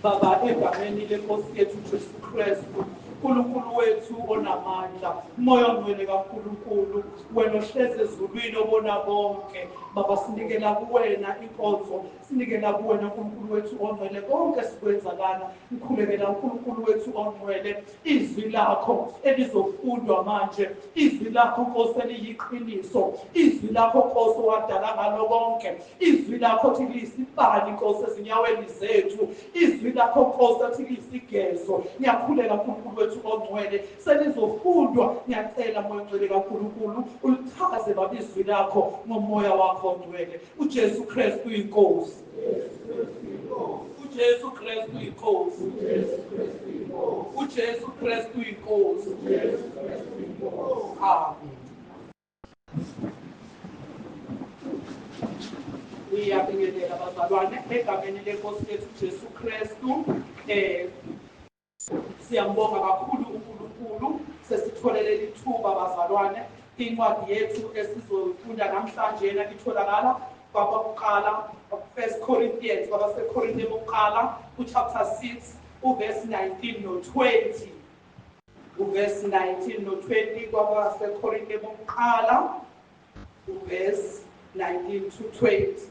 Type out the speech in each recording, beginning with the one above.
Baba egameni lenkosi yethu Jesu Kristu, uNkulunkulu wethu onamandla, umoya ongcwele kaNkulunkulu, wena ohlezi ezulwini obona bonke. Baba sinikela kuwena inkonzo, sinikela kuwena uNkulunkulu wethu ongcwele konke sikwenza lana. Ngikhulekela uNkulunkulu wethu ongcwele, izwi lakho elizofundwa manje, izwi lakho Nkosi eliyiqiniso, izwi lakho Nkosi owadala ngalo konke, izwi lakho thi liyisibani Nkosi ezinyaweni zethu, izwi lakho Nkosi athi liyisigezo. Ngiyakhulela uNkulunkulu wethu ongcwele, selizofundwa. Ngiyacela moya ongcwele kaNkulunkulu ulichaze baba izwi lakho ngomoya wakho ongcwele. uJesu Kristu inkosi, uJesu Kristu inkosi, uJesu Kristu inkosi. Amen. Ngiyabingelela bazalwane egameni lenkosi yethu Jesu Kristu. Siyambonga kakhulu uNkulunkulu sesitholele ithuba bazalwane. Incwadi yethu esizofunda namhlanje itholakala kwabakuqala 1 Corinthians kwabaseKorinte bokuqala chapter 6 uverse 19 no20. Uverse 19 no20 kwabaseKorinte bokuqala uverse 19 to 20.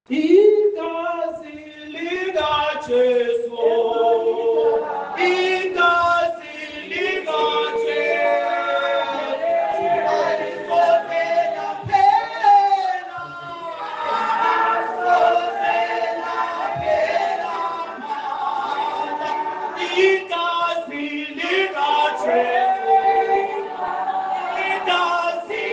Igazi likaJesu, igazi likaJesu, alikhosela phela, alikhosela phela mana. Igazi likaJesu, igazi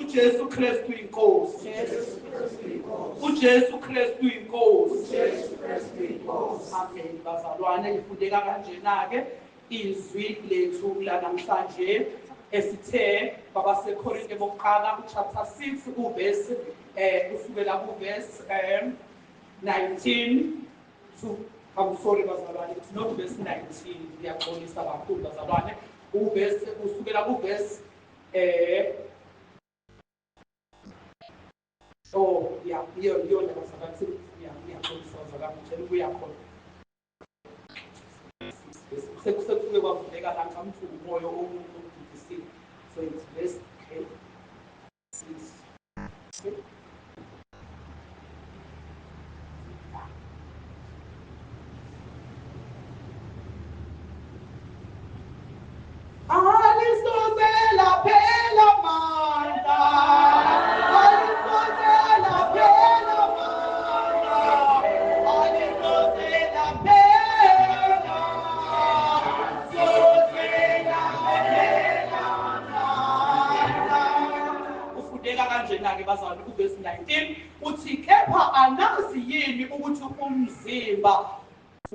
uJesu Kristu inkosi, uJesu Kristu inkosi. Amen. Bazalwane, ifundeka kanjena-ke izwi lethu la namhlanje esithe kwabaseKorinte bokuqala chapter 6 uverse kusukela kuverse 19 to bazalwane, it's not verse 19. Ngiyaxolisa kakhulu bazalwane. Uverse kusukela kuverse yona bazalwane, ngiyaxolisa bazalwane, ngitshela ukuya khona sekusuke kwavuleka la ngamthi umoya omudisile. So it's verse 6. Alisozela phela manda, alisozela phela manda, alisozela phela, sozela phela. bazalwane ku-verse 19 uthi kepha anazi yini ukuthi umzimba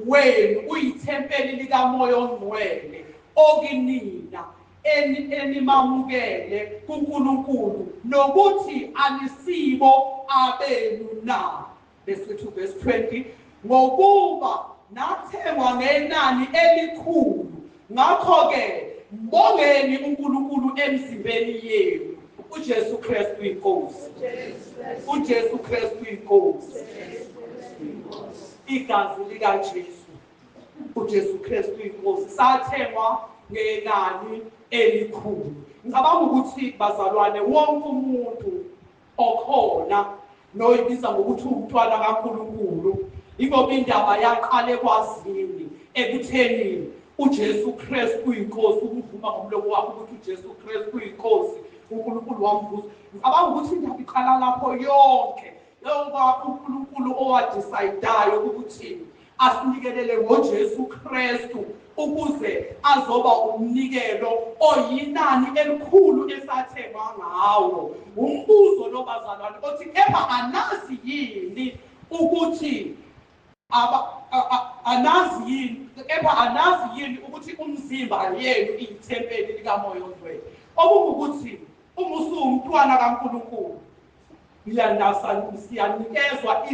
wenu uyithempeli likamoya ongcwele okinina enimamukele kuNkulunkulu nokuthi anisibo abenu na. Verse 2 verse 20 ngokuba nathengwa ngenani elikhulu ngakho-ke mbongeni uNkulunkulu emzimbeni yenu. uJesu Kristu inkosi. uJesu Kristu inkosi. Igazi likaJesu. uJesu Kristu inkosi sathengwa ngenani elikhulu. Ngicabanga ukuthi bazalwane wonke umuntu okhona noyibiza ngokuthi umntwana kaNkulunkulu ingoba indaba yaqala ekwazini ekutheni uJesu Kristu uyinkosi. ukuvuma ngomlomo wakho ukuthi uJesu Kristu uyinkosi uNkulunkulu wamvusa. Ngicabanga ukuthi indaba iqala lapho yonke ngoba uNkulunkulu owadisayidayo ukuthi asinikelele ngoJesu Kristu ukuze azoba umnikelo oyinani elikhulu esathengwa ngawo. Umbuzo lo bazalwane othi kepha anazi yini ukuthi anazi yini ukuthi umzimba yenu iyithempeli likamoya ongcwele. Okungukuthi uma usumntwana kaNkulunkulu siyanikezwa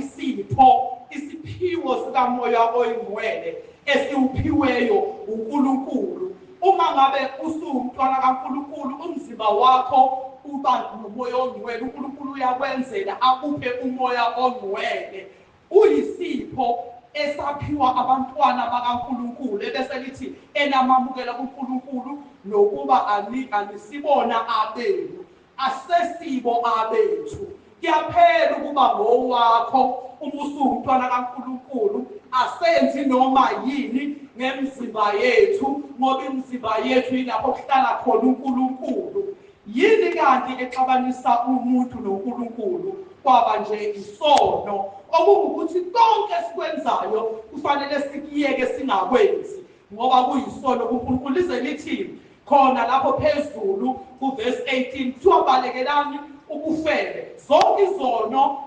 isiphiwo sikamoya oyingcwele esiwuphiweyo uNkulunkulu. Uma ngabe usumntwana kaNkulunkulu umzimba wakho uba nomoya ongcwele, uNkulunkulu uyakwenzela akuphe umoya ongcwele. Uyisipho esaphiwa abantwana bakaNkulunkulu ebese lithi enamamukela kuNkulunkulu nokuba anisibona abenu asesibo abethu. Kuyaphela ukuba ngowakho uma usumntwana kaNkulunkulu asenzi noma yini ngemizimba yethu ngoba imizimba yethu ilapho kuhlala khona uNkulunkulu. Yini kanti exabanisa umuntu noNkulunkulu? Kwaba nje isono. Okungukuthi konke esikwenzayo kufanele sikiyeke singakwenzi ngoba kuyisono kuNkulunkulu. Lize lithi khona lapho phezulu ku-verse 18 kuthiwa balekelani ubufebe. Zonke izono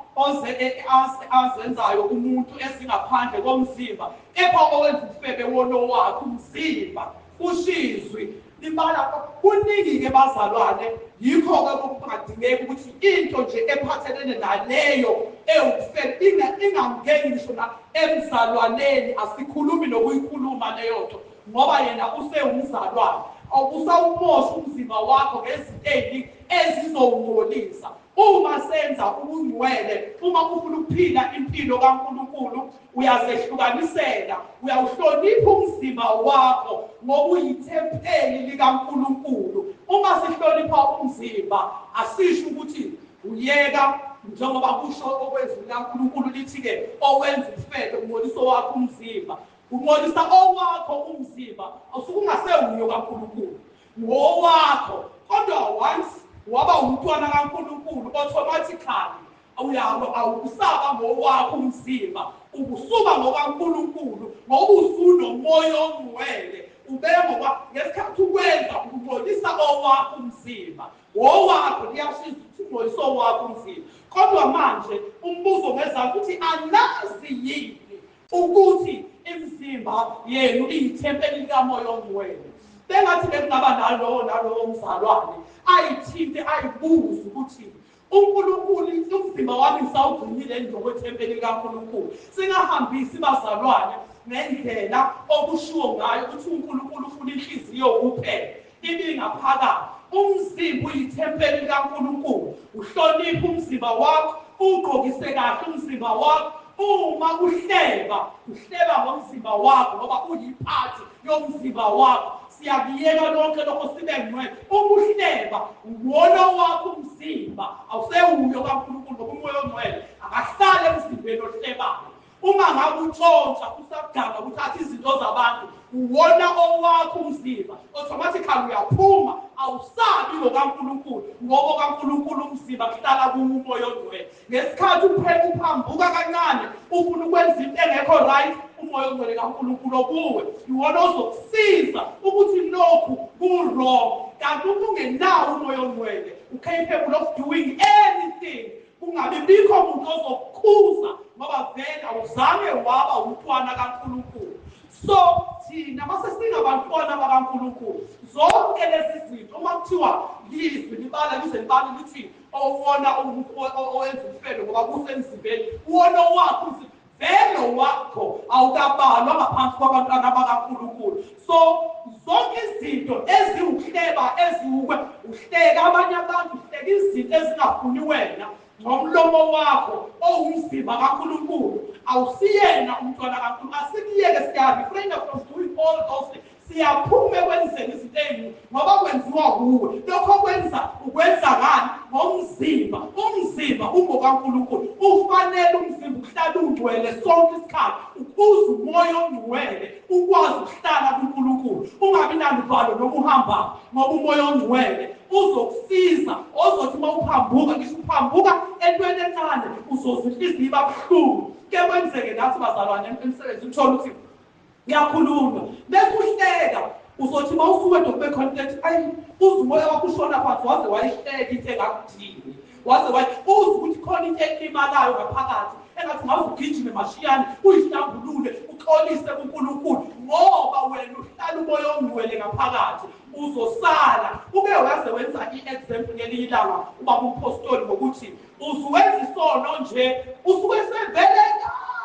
azenzayo umuntu ezingaphandle komzimba kepha owenza ubufebe wono wakhe umzimba ushizwe. Imala kuningi-ke bazalwane, yikho-ke kungadingeki ukuthi into nje ephathelene naleyo ewubufebe ingangeni ngisho na emzalwaneni. Asikhulumi nokuyikhuluma leyo nto ngoba yena usewumzalwane. Awusawumosha umzimba wakho ngezinto ezizowungcolisa. Uma senza ubungcwele, uma ufuna ukuphila impilo kaNkulunkulu, uyazehlukanisela, uyawuhlonipha umzimba wakho ngoba uyithempeli likaNkulunkulu. Uma sihlonipha umzimba asisho ukuthi uyeka njengoba kusho okwezwi likaNkulunkulu lithi-ke owenza ubufebe ungcolisa owakho umzimba. Ungcolisa owakho umzimba awusuke ungasewuyo kaNkulunkulu ngowakho, kodwa once waba umntwana kaNkulunkulu automatically awusaba ngowakho umzimba, ubusuba ngokaNkulunkulu ngoba usunomoya ongcwele. Ubengokwa ngesikhathi ukwenza ungcolisa owakho umzimba. Owakho liyashiza ukuthi ungcolisa owakho umzimba. Kodwa manje umbuzo ngeza ukuthi anazi yini ukuthi imizimba yenu iyithempeli likamoya ongcwele? Bengathi bekungaba nalowo mzalwane ayithinte ayibuze ukuthi uNkulunkulu umzimba wami ngisawugcinile njengokwethempeli likaNkulunkulu. Singahambisi bazalwane ngendlela okushiwo ngayo ukuthi uNkulunkulu ufuna inhliziyo kuphela ibingaphakathi. Umzimba uyithempeli likaNkulunkulu. Uhloniphe umzimba wakho, ugqokise kahle umzimba wakho. Uma uhleba ngomzimba wakho ngoba uyiphathi yomzimba wakho. Siyakuyeka lonke lokho sibe ngcwele. Uma uhleba uwona wakho umzimba awusewuyo kaNkulunkulu ngoba umoya ongcwele akahlale emzimbeni ohlebayo. Uma ngabe utshontsha usakudanga uthatha izinto zabantu uwona owakho umzimba, automatically uyaphuma awusabi ngokaNkulunkulu ngoba kaNkulunkulu umzimba kuhlala kumoya ongcwele. Ngesikhathi uphambuka kancane ufuna ukwenza into engekho right, umoya ongcwele kaNkulunkulu kuwe iwona ozokusiza ukuthi lokhu ku-wrong. Kanti uma ungenawo umoya ongcwele, u-capable of doing anything. Kungabi bikho umuntu ozokukhuza ngoba vele awuzange waba umntwana kaNkulunkulu. So thina mase singabantwana bakaNkulunkulu, zonke lezi zinto uma kuthiwa lizwi libala lize libale lithi owona owenza umfelo ngoba kusemzimbeni, uwona wakho vele wakho awukabalwa ngaphansi kwabantwana bakaNkulunkulu. So zonke izinto eziwuhleba uhleka abanye abantu, uhleka izinto ezingafuni wena ngomlomo wakho owumzimba kaNkulunkulu, awusiyena umntwana kaNkulunkulu. Asikuyeke siyabi, refrain from doing all those things. Siyaphuma ekwenzeni izinto eziningi ngoba kwenziwa kuwe. Lokho ukwenza ngani? Ngomzimba. Umzimba ungokaNkulunkulu, ufanele umzimba uhlale ungcwele sonke isikhathi ukuze umoya ongcwele ukwazi ukuhlala kuNkulunkulu. Ungabi naluvalo noma uhamba, ngoba umoya ongcwele uzokusiza. Ozothi uma uphambuka, ngisho uphambuka entweni encane uzozwa inhliziyo iba buhlungu. Ke kwenzeke nathi bazalwane emsebenzini, uthola ukuthi ngiyakhuluma bese uhleka, uzothi uma usuke dokube contact, ayi uzwe umoya wakho ushona phansi, waze wayihleka into engakudini, waze uzwe ukuthi khona into elimalayo ngaphakathi engathi ngaze ugijime mashiyane uyihlambulule uxolise kuNkulunkulu, ngoba wena uhlala umoya ongcwele ngaphakathi. Uzosala ube waze wenza i-example ngelinye ilanga ubaba umpostoli ngokuthi usuwenza isono nje, usuke sevele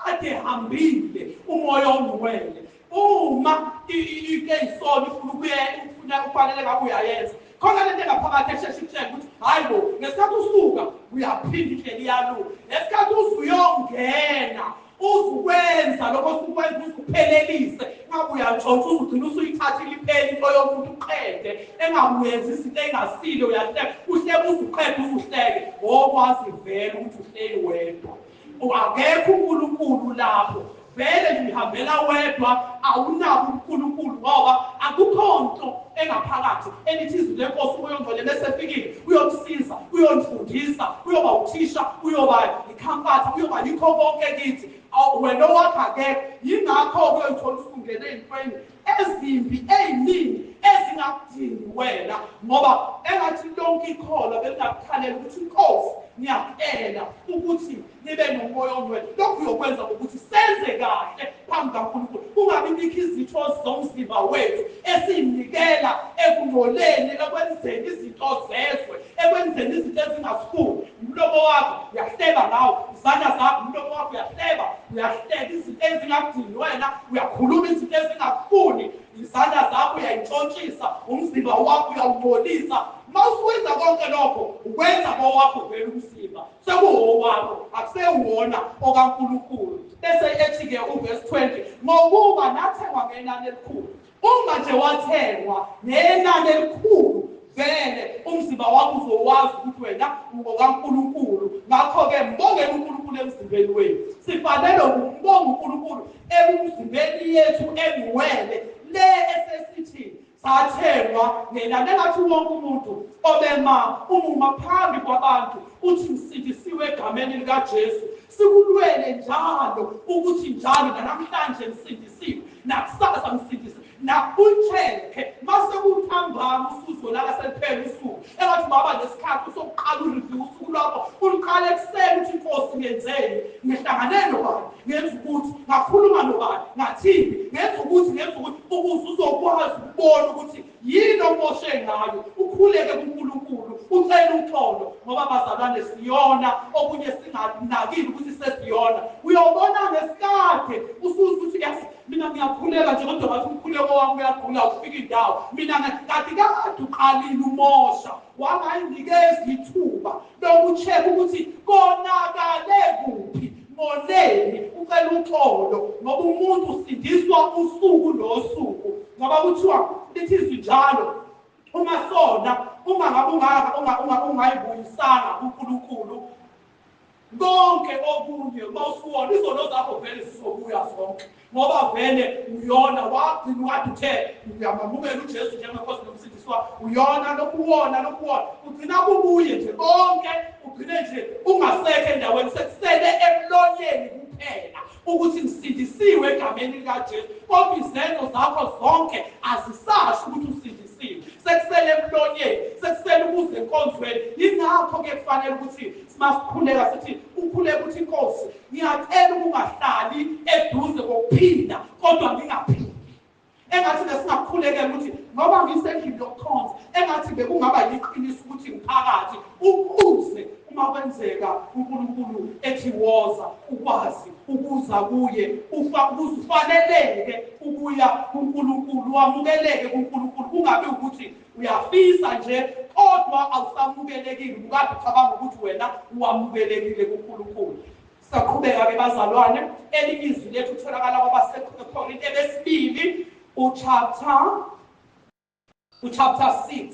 kade hambile umoya ongcwele. Uma ike isono ufuna ufanele ngabe uyayenza, khona lento engaphakathi esheshe ikutshela ukuthi hayi bo, ngesikhathi usuka uyaphinda ihleli yalula, ngesikhathi uzuyongena uzukwenza lokho osukwenza uzuphelelise, ngabe uyantshontsha uzugcina usuyithathile ipheli into yomuntu uqede, engabuyenza izinto engasile, uyahleka uhleke uzuqede uzuhleke, okwazi vele ukuthi uhleli wedwa. Akekho uNkulunkulu lapho, vele ngihambela wedwa, awunabo uNkulunkulu ngoba akukho nto engaphakathi elithi izwi lenkosi umoya ongcwele bese efikile uyomsiza, uyomfundisa, uyoba uthisha, uyoba ikhamfatha, uyoba yikho konke kithi. Wena owakho akekho. Yingakho-ke uyothola usungene ey'ntweni ezimbi ey'ningi ezingakudingi wena, ngoba engathi lonke ikholwa belingakukhalela ukuthi Nkosi ngiyacela ukuthi nibe nomoya ongcwele. Lokhu uyokwenza ngokuthi senze kahle phambi kaNkulunkulu, kungabi bikho izitho zomzimba wethu esiy'nikela ekungcoleni, ekwenzeni izinto zezwe, ekwenzeni izinto ezingasifuni. Umlomo wakho uyahleba ngawo, izandla zakho umlomo wakho uyahleka izinto ezingakudingi wena, uyakhuluma izinto ezingakufuni, izandla zakho uyayintshontshisa, umzimba wakho uyawungcolisa. Uma usuwenza konke lokho, ukwenza kowakho vele umzimba, sekuwowakho, akusewuwona okaNkulunkulu. Bese ethi-ke uverse 20, ngokuba nathengwa ngenani elikhulu. Uma nje wathengwa ngenani elikhulu, vele umzimba wakho uzowazi ukuthi wena ungokaNkulunkulu. Ngakho-ke mbongeni uNkulunkulu emzimbeni wenu. Sifanele ukumbonga uNkulunkulu emzimbeni yethu engcwele le esesithi sathengwa ngenani. Engathi wonke umuntu umuma phambi kwabantu uthi ngisindisiwe egameni likaJesu, sikulwele njalo ukuthi njalo namhlanje ngisindisiwe, nakusasa ngisindisiwe. Nakucheke mase kuthambama usuzolala seliphela usuku, engathi baba lesikhathi sokuqala ureview usuku lwakho uliqala ekuseni ukuthi Nkosi ngenzeni, ngihlangane nobani, ngenza ukuthi, ngakhuluma nobani, ngathini, ngenza ukuthi ukuze uzokwazi ukubona ukuthi yini omoshe ngayo, ukhuleke kuNkulunkulu, ucele uxolo, ngoba bazalwane siyona okunye singanakile ukuthi sesiyona. Uyobona ngesikade usuzwe ukuthi yes, mina ngiyakhuleka nje kodwa ngathi umkhuleko wami uyagula ufika indawo. Mina ngathi kade uqalile umosha, wanganginikeza ithuba lokucheka ukuthi konakale kuphi, moleni, ucela uxolo, ngoba umuntu usindiswa usuku nosuku. Ngoba kuthiwa lithi izwi njalo, uma sona ungayibuyisanga kuNkulunkulu, konke okunye mawusuwona izono zakho vele sizobuya zonke, ngoba vele uyona wagcina ukade uthe uyamamukela uJesu njengenkosi nomsindisi wakho, uyona lokuwona ugcina kubuye nje konke, ugcine nje ungasekho endaweni, sekusele emlonyeni kuphela ukuthi ngisindisiwe egameni likaJesu, kodwa izenzo zakho zonke azisasho ukuthi usindisiwe. sekusele emlonyeni sekusele ukuze enkonzweni yingakho-ke kufanele ukuthi masikhuleka sithi ukhuleka ukuthi Nkosi ngiyacela ukungahlali eduze kokuphinda kodwa ngingaphindi engathi besingakhulekela ukuthi ngoba ngisendlini yokukhonza engathi bekungaba yiqiniso ukuthi ngiphakathi ukuze uma kwenzeka uNkulunkulu ethi woza ukwazi ukuza kuye ufaneleke ukuya kuNkulunkulu wamukeleke kuNkulunkulu kungabe ukuthi uyafisa nje kodwa awusamukelekile ukade ucabanga ukuthi wena wamukelekile kuNkulunkulu. Saqhubeka-ke bazalwane elinye izwi lethu utholakala kwabaseKorinte besibili uchapter 6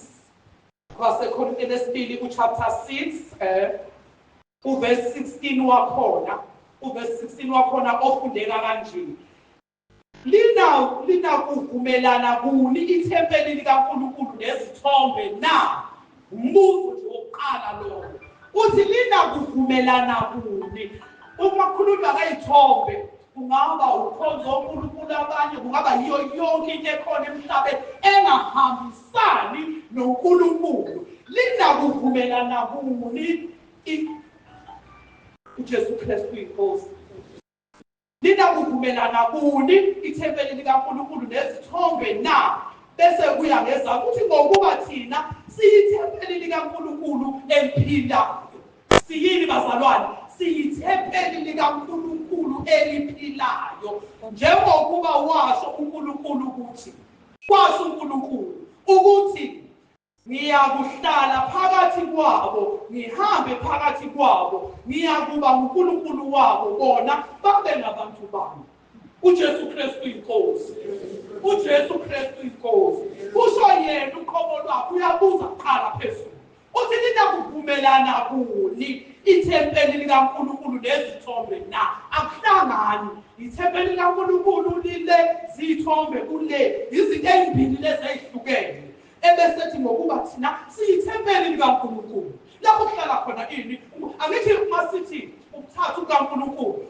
kwaseKorinte besibili uchapter 6 uverse 16 wakhona ofundeka kanje lina kuvumelana kuni ithempeli likaNkulunkulu nezithombe na umbuzo nje wokuqala lo uthi lina kuvumelana kuni uma kukhulunywa ngezithombe kungaba ukhonzo uNkulunkulu abanye kungaba yiyo yonke into ekhona emhlabeni engahambisani noNkulunkulu lina kuvumelana kuni uJesu Kristu inkosi lina kuvumelana kuni ithempeli likaNkulunkulu nezithombe na bese kuya ngeza ukuthi ngokuba thina siyithempeli likaNkulunkulu emphilayo siyini bazalwane siyithempeli likaNkulunkulu eliphilayo njengokuba washo uNkulunkulu ukuthi ngiyakuhlala phakathi kwabo ngihambe phakathi kwabo ngiyakuba uNkulunkulu wabo bona babe ngabantu bami. uJesu Kristu inkosi kusho yena uqobo lwakho uyabuza kuqala phezulu uthi lina kuvumelana kuni ithempeli likaNkulunkulu nezithombe na akuhlangani ithempeli likaNkulunkulu lile zithombe kule izinto ezimbili lezi ezihlukene ebesethi ngokuba thina siyithempeli likaNkulunkulu lapho kuhlala khona ini angithi masithi ukuthatha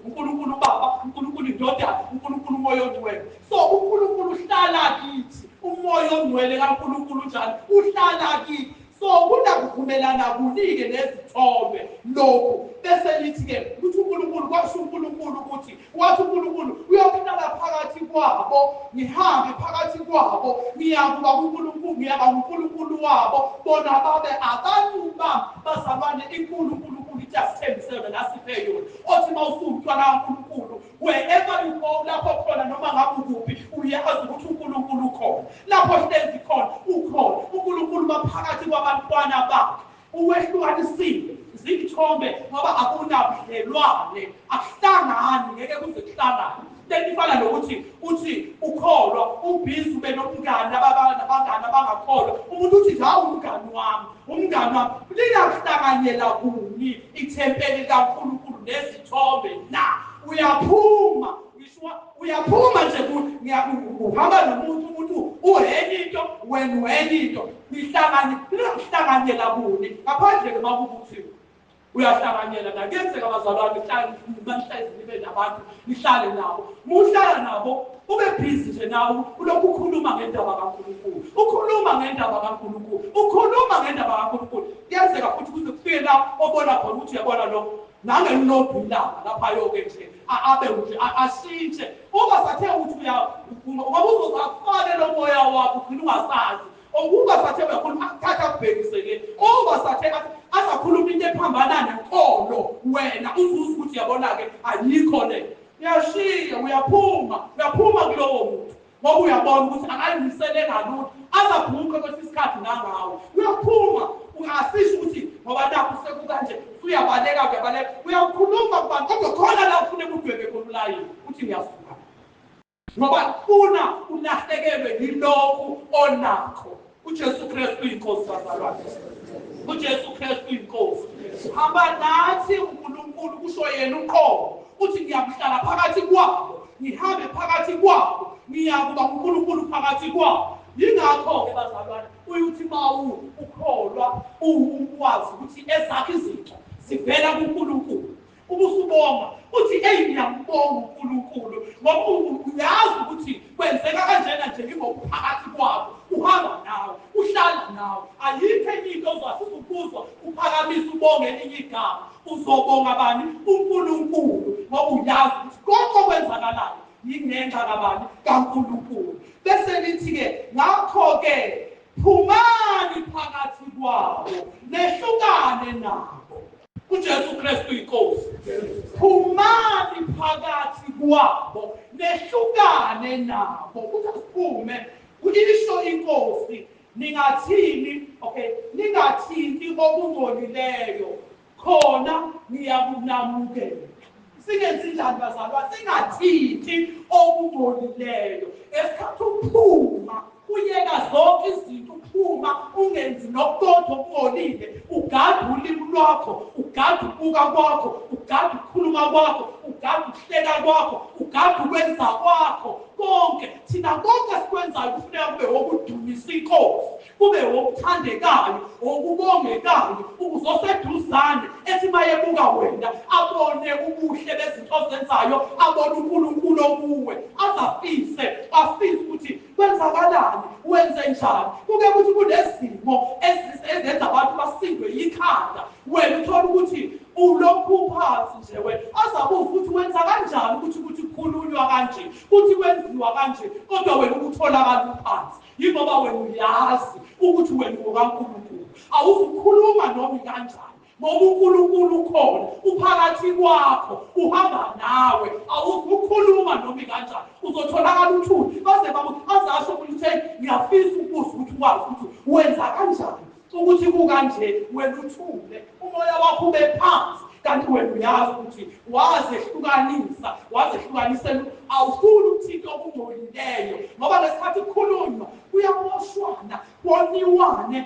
uNkulunkulu Baba uNkulunkulu Indodana uNkulunkulu Moya Ongcwele so uNkulunkulu uhlala kithi umoya ongcwele kaNkulunkulu njalo uhlala kithi so kunakuvumelana kunike nezithombe lokho bese lithi-ke ukuthi uNkulunkulu kwasho uNkulunkulu ukuthi wathi uNkulunkulu uyohlala phakathi kwabo ngihambe phakathi kwabo ngiyakuba kuNkulunkulu ngiyaba uNkulunkulu wabo bona babe abantu bami bazalwane iNkulunkulu ithembisele nasiphe yona othi mawusumntwana kaNkulunkulu wherever you go lapho khona noma ngabe ukuphi uyazi ukuthi uNkulunkulu ukhona lapho hlezi khona ukhona uNkulunkulu maphakathi kwabantwana bakhe uwehlukanisile zithombe ngoba akunabudlelwane akuhlangani ngeke kuze kuhlangane lefana nokuthi uthi ukholwa ubhizi ube nomngane nabangane abangakholwa umuntu uthi hawu umngane wami lingahlanganyela kuni ithempeli likaNkulunkulu nezithombe na uyaphuma nje uhamba nomuntu uhenye into wena uhenye into lingahlanganyela kuni ngaphandle makubuthi uyahlanganyela nakenzeka abazalwane nihlale nibe nabantu nihlale nabo muhlala nabo ube busy nje nawe ulokhu ukhuluma ngendaba kaNkulunkulu kuyenzeka futhi kuze kufike la obona khona ukuthi uyabona lo nangelilobhilanga lapha yoke nje abe nje ashintshe uma sathe uthi ngoba uzofake lo moya wakho ugcina ungasazi ukuba sathe uyakhuluma akuthatha kubhekiseke uma sathe azakhuluma into ephambana nenkolo wena uzuza ukuthi yabona-ke ayikho le uyashiya uyaphuma kulowo muntu ngoba uyabona ukuthi akayimisele ngalutho azabhuqe kwesinye isikhathi nangawe uyaphuma ungasisho ukuthi ngoba nakho sekukanje uyabaleka uyakhuluma kubantu kodwa khona la ufune kudwebe khona ulayini uthi ngiyasuka ngoba ufuna ulahlekelwe yilokhu onakho. uJesu Kristu inkosi bazalwane uJesu Kristu inkosi hamba nathi uNkulunkulu kusho yena uqobo uthi ngiyakuhlala phakathi kwabo ngihambe phakathi kwabo ngiyakuba uNkulunkulu phakathi kwabo yingakho-ke bazalwane uyuthi mawu ukholwa ukwazi ukuthi ezakhe izinto zivela kuNkulunkulu ubusubonga uthi ngiyambonga uNkulunkulu ngoba uyazi ukuthi kwenzeka kanjena nje ngingokuphakathi kwabo uhamba nawe uhlala nawe. Ayikho enye into ozwasiza ukuzwa uphakamisa ubonge elinye igama. Uzobonga bani? uNkulunkulu, ngoba uyazi ukuthi konke okwenzakalayo yingenxa kabani? kaNkulunkulu. Bese lithi-ke ngakho-ke phumani phakathi kwabo nehlukane nabo. uJesu Kristu inkosi. Phumani phakathi kwabo nehlukane nabo. Ukuthi asiphume kuyisho inkosi ningathini, okay, ningathinti okungcolileyo khona niyakunamukela. Singenzi njani bazalwane? Singathinti okungcolileyo. Esikhathi uphuma uyeka zonke izinto, uphuma ungenzi nokukodwa okungcolile, ugade ulimi lwakho, ugade ukubuka kwakho, ugade ukukhuluma kwakho, ugade ukuhleka kwakho, ugade ukwenza kwakho konke. Thina konke sikwenzayo kufuneka kube okudumisa inkosi, kube okuthandekayo, okubongekayo, ukuzoseduzane ethi mayebuka wena abone ubuhle bezinto ozenzayo, abone uNkulunkulu okuwe, azafise ukuthi kwenzakalani, wenze njani. Kuke kuthi kunezimo ezenza abantu basindwe yikhanda, wena uthola ukuthi ulokhu phansi nje, wena azabuza ukuthi wenza kanjani ukuthi kukhulunywa kanje, ukuthi kwenziwa kanje, kodwa wena ukutholakala phansi. Yingoba wena uyazi ukuthi wena ngokaNkulunkulu awuzukhuluma noma kanjani, ngoba uNkulunkulu ukhona uphakathi kwakho, uhamba nawe, awuzukhuluma noma kanjani, uzotholakala uthuli. Baze azasho ukuthi ngiyafisa ukubuza ukuthi ukwazi ukuthi wenza kanjani ukuthi kukanje, wena uthule umoya wakho ube phansi. Kanti wena uyazi ukuthi wazehlukanisela, awufuni ukuthinta okungcolileyo, ngoba ngesikhathi kukhulunywa kuyamoshwana, koniwane,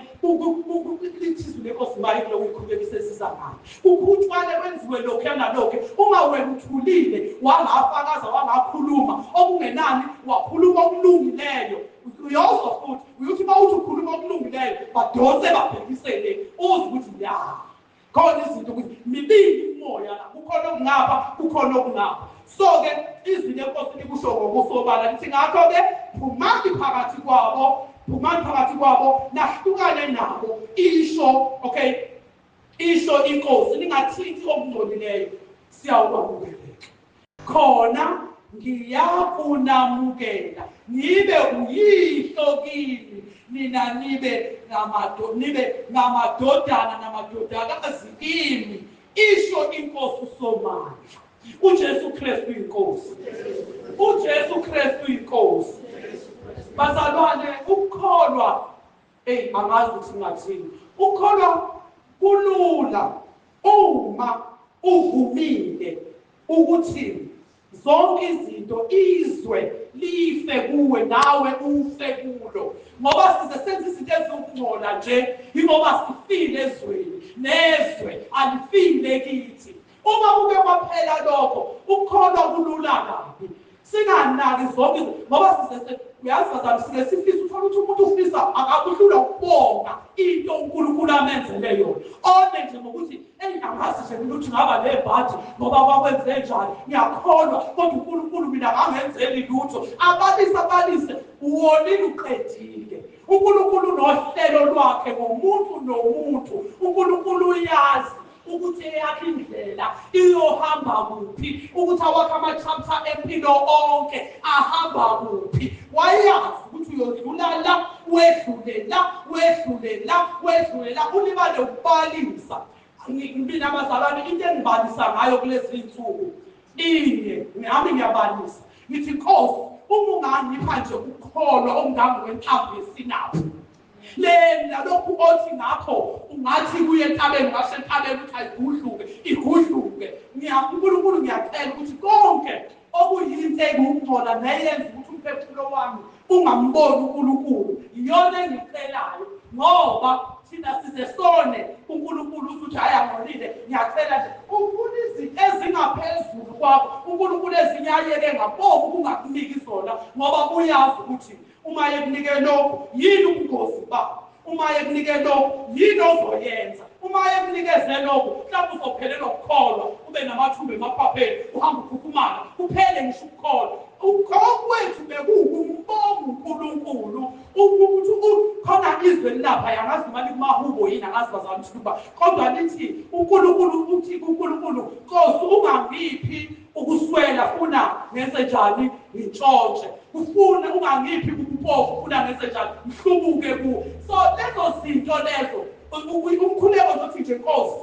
izwi lenkosi mayilo uyiqhubekise esizanayo, kukhutshwane kwenziwe lokhu nalokhu. Uma wena uthulile wangafakaza wangakhuluma okungenani, wakhuluma okulungileyo, uyozwa futhi uyuthi mawuthi ukhuluma okulungileyo badonse babhekisele, uzi ukuthi ya khona izinto ukuthi mibili umoya la, kukhona okungapha, kukhona okungapha. So-ke izwi lenkosi likusho ngokusobala lithi ngakho-ke phumani phakathi kwabo nahlukane nabo. Isho inkosi ningathinti okungcolileyo, siyawukwamukela khona ngiyakunamukela, nibe uyihlo kimi, nina nibe ngamadodana namadodakazi kimi. Isho inkosi uSomandla. uJesu Kristu inkosi. uJesu Kristu inkosi. Bazalwane, ukukholwa angazi ukuthi ngathini. Ukukholwa kulula uma uvumile ukuthi zonke izinto izwe life kuwe nawe ufe kulo, ngoba size senze izinto ezingcola nje ingoba sifile ezweni, nezwe alifile kithi. Uma kuke kwaphela lokho, ukukholwa kulula kabi. Singanaki zonke izinto, ngoba size uyazi bazalwane, sike sifisa uthola ukuthi umuntu ufisa akakuhlula ukubonga into uNkulunkulu amenzele yona. One nje ngokuthi angazi nje mina ukuthi ngaba nebhathi ngoba bakwenze njani, ngiyakholwa kodwa uNkulunkulu mina akangenzeli lutho. Abalise uwonile uqedile. uNkulunkulu nohlelo lwakhe ngomuntu nomuntu. uNkulunkulu uyazi ukuthi eyakhe indlela iyohamba kuphi, ukuthi awakhe ama-chapter empilo onke ahamba kuphi. Wayazi ukuthi uyodlula la, wedlulela, ulibale ukubalisa. Mina bazalwane, into engibalisa ngayo kulezi insuku nami ngiyabalisa, ngithi Nkosi, uma ungangipha nje ukukholwa okungangowentambo yesinaphu, nalokhu othi ngakho ungathi kuye entabeni, ngasho entabeni ukuthi igudluke. uNkulunkulu ngiyacela ukuthi konke okuyinto engukungcola neyenza ukuthi umphefumulo wami ungamboni uNkulunkulu, iyona engicelayo, ngoba thina size sone uNkulunkulu ukuthi hayi angcolile. Ngiyacela nje ufuna izinto ezingaphezulu kwakho, uNkulunkulu ezinyayeke ngabovu kungakuniki zona, ngoba uyazi ukuthi uma yekunike lokho yini ubungozi bakho, uma yekunike lokho yini ozoyenza, uma yekunikeze lokho mhlawumbe uzophelelwa ukukholwa, ube namathumba emaphapeni, uhamba ukhukhumala, kuphele ngisho ukukholwa. Ukukholwa kwethu bekuwukumbonga uNkulunkulu ukuthi khona ezweni lapha yangazi imali kumahubo yini angazi bazama ukuba kodwa lithi uNkulunkulu uthi kuNkulunkulu Nkosi ungangiphi ukuswela funa ngenze njani ngitshontshe ufuna ungangiphi ubuphofu funa ngenze njani mhlubuke ku so lezo zinto lezo umkhuleko zothi nje Nkosi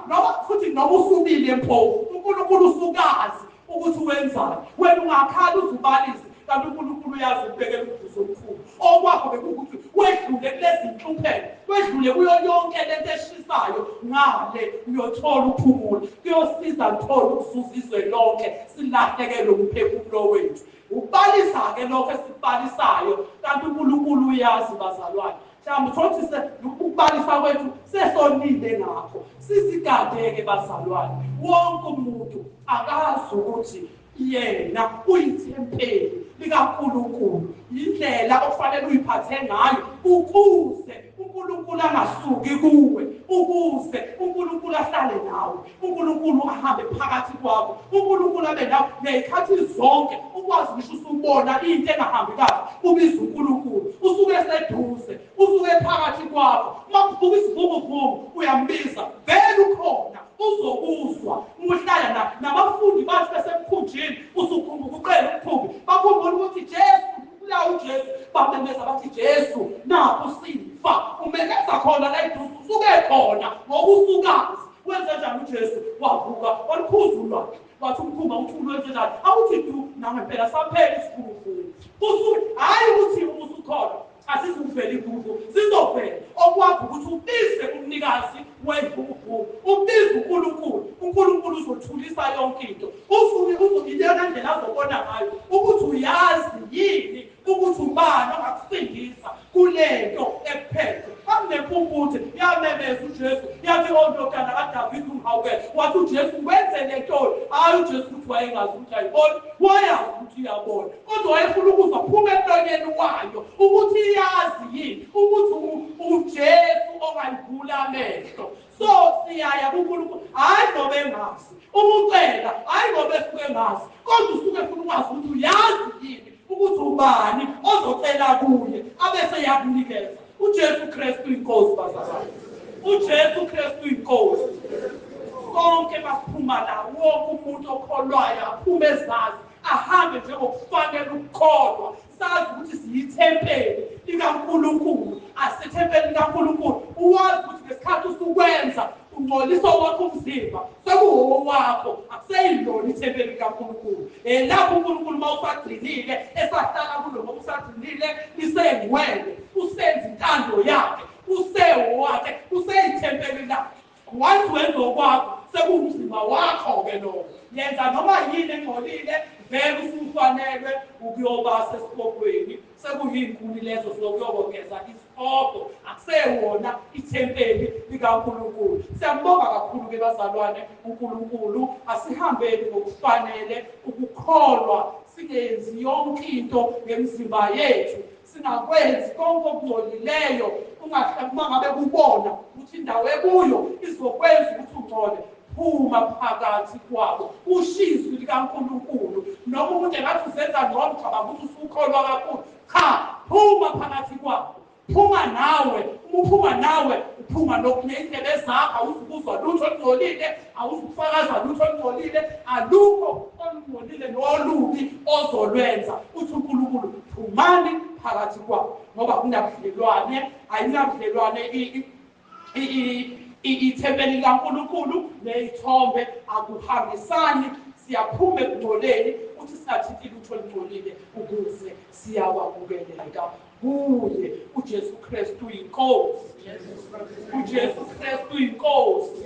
noma futhi noma usubile emphofu uNkulunkulu usukazi ukuthi wenzani wena ungakhala uzubalise kanti uNkulunkulu uyazi ukubekela umvuzo omkhulu okwakho bekuthi wedlule kulezi inhlupheko wedlule kuyo yonke lento eshisayo ngale uyothola ukuphumula kuyosiza ngithola ukusuzizwe lonke silahlekelwe umphefumulo wethu ubalisa ke lokho esibalisayo kanti uNkulunkulu uyazi bazalwane mhlawumbe thothise ukubalisa kwethu sesonile ngakho sisigadeke bazalwane wonke umuntu akazi ukuthi yena uyithempeli likaNkulunkulu indlela ofanele uyiphathe ngayo ukuze uNkulunkulu angasuki kuwe ukuze uNkulunkulu ahlale nawe uNkulunkulu ahambe phakathi kwakho uNkulunkulu abe nawe ngezikhathi zonke ukwazi ngisho usubona into engahambi kahle ubiza uNkulunkulu usuke eseduze usuke phakathi kwakho makuvuka isivuguvugu uyambiza vele ukhona uzokuzwa uhlala nabafundi bathi besemkhunjini usukhumbuka uqela umkhumbi bakhumbula ukuthi Jesu la uJesu bamemeza bathi Jesu napho sifa umemeza khona la iduze usuke khona ngokusukazi wenza njani uJesu wavuka walikhuzu lwakhe wathi umkhumba uthulu wenza njani awuthi du nangempela saphela isivuguvugu usuke hayi ukuthi usukhona asizuvela ivuvu sizovela okwakho ukuthi ubize umnikazi wevuvu ubize uNkulunkulu uzothulisa yonke into uzokuyiyona ndlela azobona ngayo ukuthi uyazi yini ukuthi ubani ongakusindisa kulento ekuphethe amnephuphuthe yamemeza uJesu yathi ondodana kaDavid umhawukele wathi uJesu wenze lento hayi uJesu ukuthi wayengazi ukuthi ayibona wayazi ukuthi uyabona kodwa wayefuna ukuzwa phuma emlonyeni wayo ukuthi iyazi yini ukuthi uJesu ongayivula amehlo so siyaya kuNkulunkulu hayi ngoba engazi umucela hayi ngoba esuke engazi kodwa usuke ufuna ukwazi ukuthi uyazi yini ukuthi ubani ozocela kuye abese yakunikeza uJesu Kristu inkosi bazalwane uJesu Kristu inkosi konke basiphuma la wonke umuntu okholwayo aphume ezazi ahambe njengokufanele ukukholwa sazi ukuthi siyithempeli likaNkulunkulu asithempeli likaNkulunkulu uwazi ukuthi ngesikhathi usukwenza ungcolisa wakho umzimba sekuwowakho akuseyilona ithempeli likaNkulunkulu lapho uNkulunkulu mawusagcinile esahlala kulo ngoba usagcinile lisengcwele usenza intando yakhe usewakhe useyithempeli lakhe once wenza okwakho sekumzimba wakho ke lo yenza noma yini engcolile vele usufanelwe ukuyobasa esipopweni sekuyinkhuni lezo zokuyobongeza isipopo akusewona ithempeli likaNkulunkulu siyambonga kakhulu ke bazalwane uNkulunkulu asihambeni ngokufanele ukukholwa singenzi yonke into ngemizimba yethu singakwenzi konke okungcolileyo uma ngabe kubona ukuthi indawo ekuyo izokwenza ukuthi ungcole phuma phakathi kwabo ushizwe likaNkulunkulu noma umuntu engathi uzenza ngcono cabanga ukuthi usukholwa kakhulu cha phuma phakathi kwabo phuma nawe uphuma nawe uphuma nokunendebe zakho awuzukuzwa lutho olungcolile awuzukufakaza lutho olungcolile alukho olungcolile nolubi ozolwenza uthi uNkulunkulu phumani phakathi kwabo ngoba kunabudlelwane ayinabudlelwane ithempeli likaNkulunkulu neyithombe akuhambisani siyaphuma ekungcoleni uthi singathithi lutho olungcolile ukuze siyawamukeleka kuye uJesu Kristu inkosi uJesu Kristu inkosi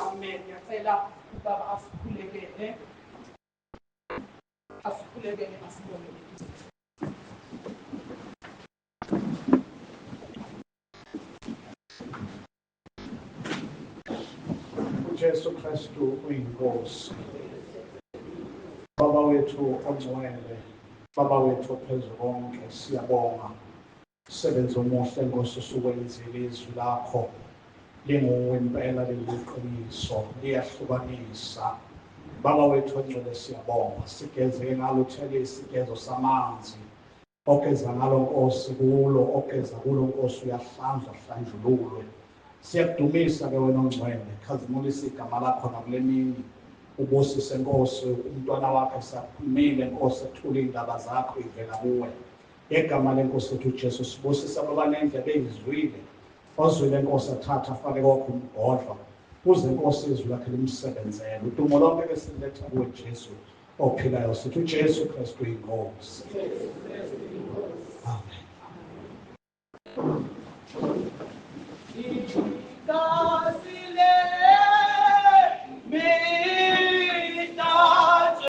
amen yacela ubaba asikhulekele asibone uJesu Kristu uyinkosi baba wethu ongcwele baba wethu ophezulu konke siyabonga sebenza umuhle Nkosi usukwenzile izwi lakho linguwe impela leliqiniso liyahlukanisa baba wethu ongcwele siyabonga sigeze ngalo uthele isigezo samanzi ogeza ngalo Nkosi kulo, ogeza kulo Nkosi uyahlanzwa, hlanjululwe. Siyakudumisa ke wena ongcwele, khazimulisa igama lakho nakule mini. Ubusise Nkosi, umntwana wakhe saphumile Nkosi, ethule indaba zakho ivela kuwe. Ngegama leNkosi yethu uJesu sibusisa abanendlebe ezizwile, ozwile Nkosi athatha afake kwakho umgodlo, uze Nkosi izwi lakhe limsebenzele. Udumo lonke ke siletha kuwe Jesu ophilayo, sithi uJesu Kristu uyinkosi. Amen.